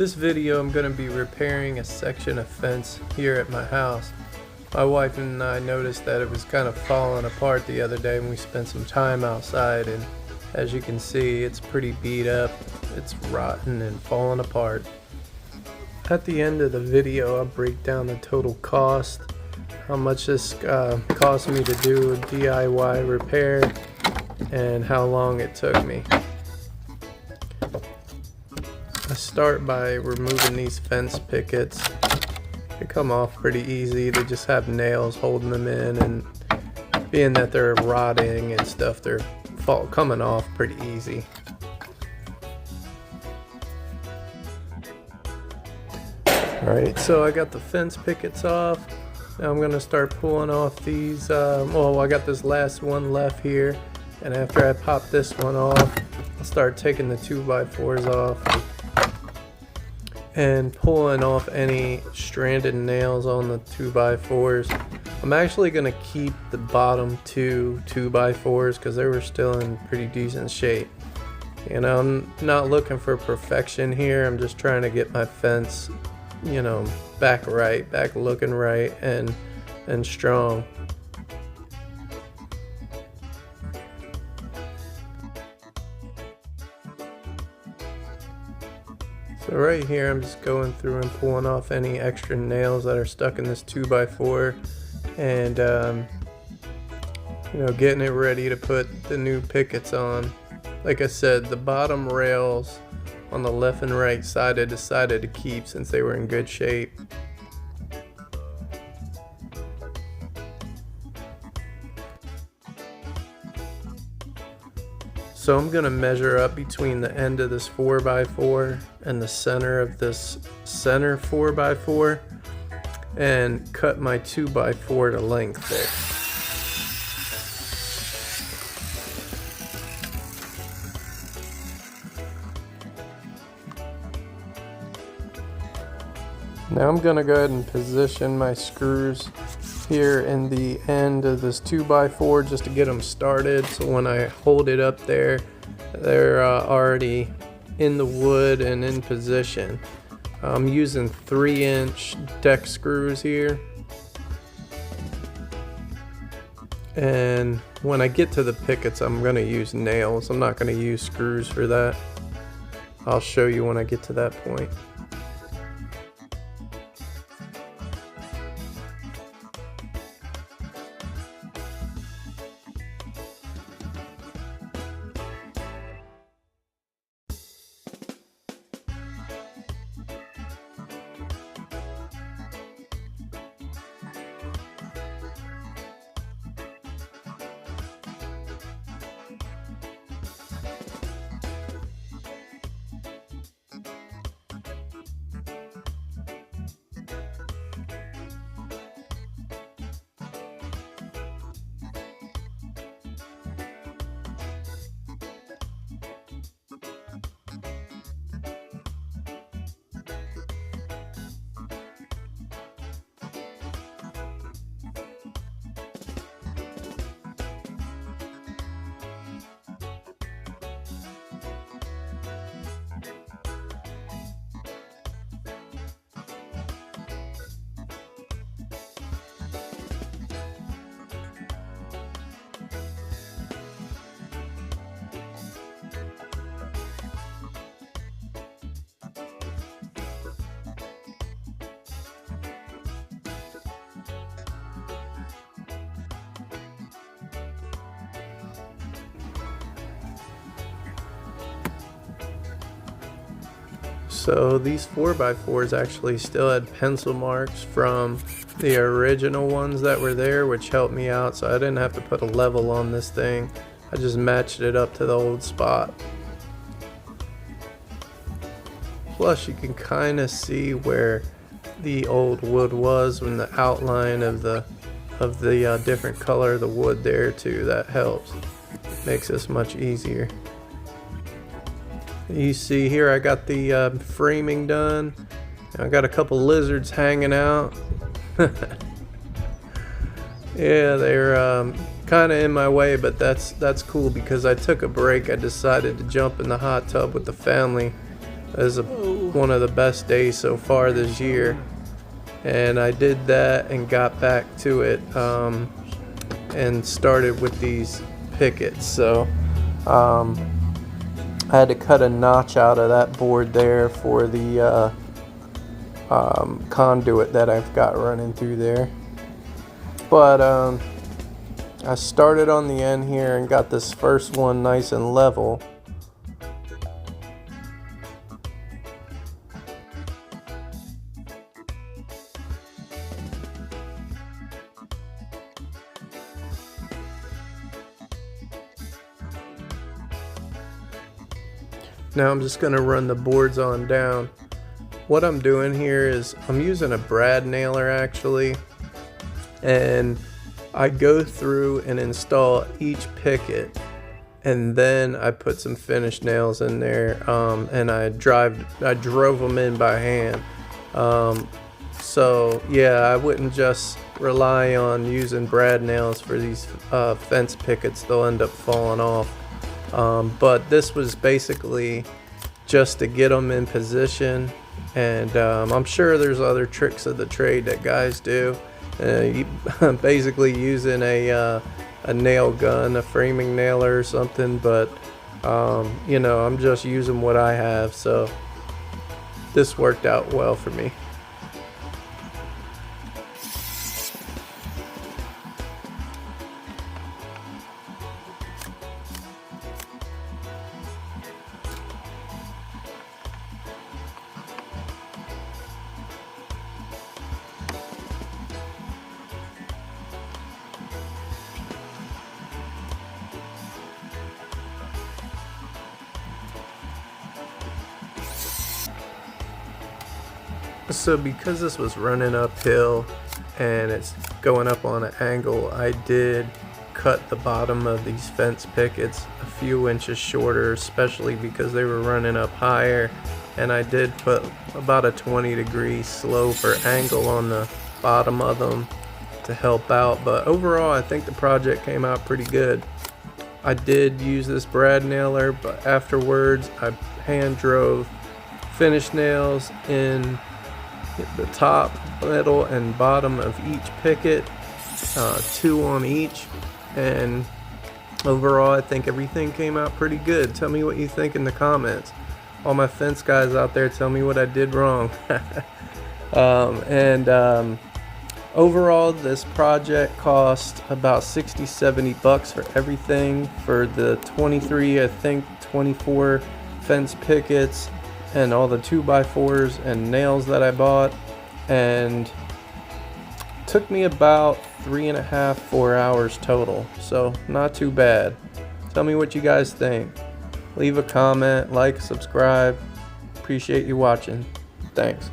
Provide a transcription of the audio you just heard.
This video I'm going to be repairing a section of fence here at my house. My wife and I noticed that it was kind of falling apart the other day when we spent some time outside, and as you can see, it's pretty beat up. It's rotten and falling apart. At the end of the video, I'll break down the total cost, how much this cost me to do a DIY repair, and how long it took me. I start by removing these fence pickets. They come off pretty easy. They just have nails holding them in, and being that they're rotting and stuff, they're coming off pretty easy. Alright, so I got the fence pickets off. Now I'm going to start pulling off these, well, I got this last one left here, and after I pop this one off, I'll start taking the 2x4s off and pulling off any stranded nails on the 2x4s. I'm actually going to keep the bottom two 2x4s because they were still in pretty decent shape. You know, I'm not looking for perfection here. I'm just trying to get my fence, you know, back looking right and strong. So right here I'm just going through and pulling off any extra nails that are stuck in this 2x4 and you know, getting it ready to put the new pickets on. Like I said, the bottom rails on the left and right side I decided to keep since they were in good shape. So I'm going to measure up between the end of this 4x4 and the center of this center 4x4 and cut my 2x4 to length there. Now I'm going to go ahead and position my screws here in the end of this 2x4 just to get them started, so when I hold it up there, they're already in the wood and in position. I'm using 3-inch deck screws here, and when I get to the pickets I'm going to use nails. I'm not going to use screws for that. I'll show you when I get to that point. So these 4x4s actually still had pencil marks from the original ones that were there, which helped me out, so I didn't have to put a level on this thing. I just matched it up to the old spot. Plus you can kind of see where the old wood was when the outline of the different color of the wood there too. That helps. Makes this much easier. You see here I got the framing done. I got a couple lizards hanging out. Yeah, they're kind of in my way, but that's cool because I took a break. I decided to jump in the hot tub with the family This is one of the best days so far this year. And I did that and got back to it and started with these pickets. So I had to cut a notch out of that board there for the conduit that I've got running through there. But I started on the end here and got this first one nice and level. Now I'm just going to run the boards on down. What I'm doing here is I'm using a brad nailer actually, and I go through and install each picket, and then I put some finish nails in there, and I drove them in by hand. So yeah, I wouldn't just rely on using brad nails for these fence pickets. They'll end up falling off. But this was basically just to get them in position, and I'm sure there's other tricks of the trade that guys do. Basically using a nail gun, a framing nailer or something, but you know, I'm just using what I have, so this worked out well for me. So because this was running uphill and it's going up on an angle, I did cut the bottom of these fence pickets a few inches shorter, especially because they were running up higher, and I did put about a 20-degree slope or angle on the bottom of them to help out. But overall I think the project came out pretty good. I did use this brad nailer, but afterwards I hand drove finish nails in the top, middle, and bottom of each picket, 2 on each, and overall I think everything came out pretty good. Tell me what you think in the comments. All my fence guys out there, tell me what I did wrong. Overall this project cost about $60-70 for everything, for the 23, I think 24 fence pickets and all the 2x4s and nails that I bought, and took me about 3.5-4 hours total, so not too bad. Tell me what you guys think. Leave a comment, like, subscribe. Appreciate you watching. Thanks.